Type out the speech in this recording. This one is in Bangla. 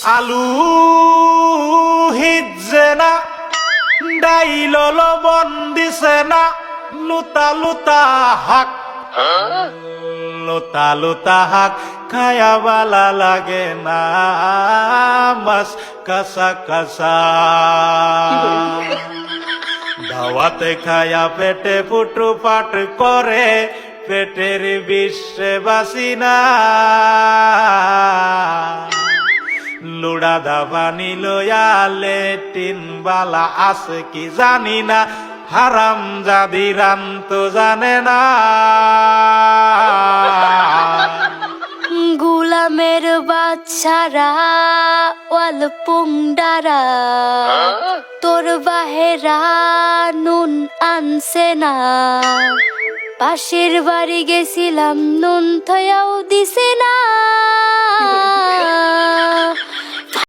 আলু হিজে না ডাইল লবণ দিছে না লুতা লুতা হাক লুতা লুতা হাক খায়া বালা লাগে না মাছ কাঁচা কাঁচা দাওয়াতে খায়া পেটে ফুটু পাট করে পেটের বিশ্বে বাসি না লুড়া দাবা নিলয়া লেটিন বালা আছে কি জানি না হারাম জাদি রান তো জানে না গুলামের বাচ্চারা ওয়াল পুংডারা তোর বাহেরা নুন আনছে না পাশের বাড়ি গেছিলাম নুন থয়াও দিছে না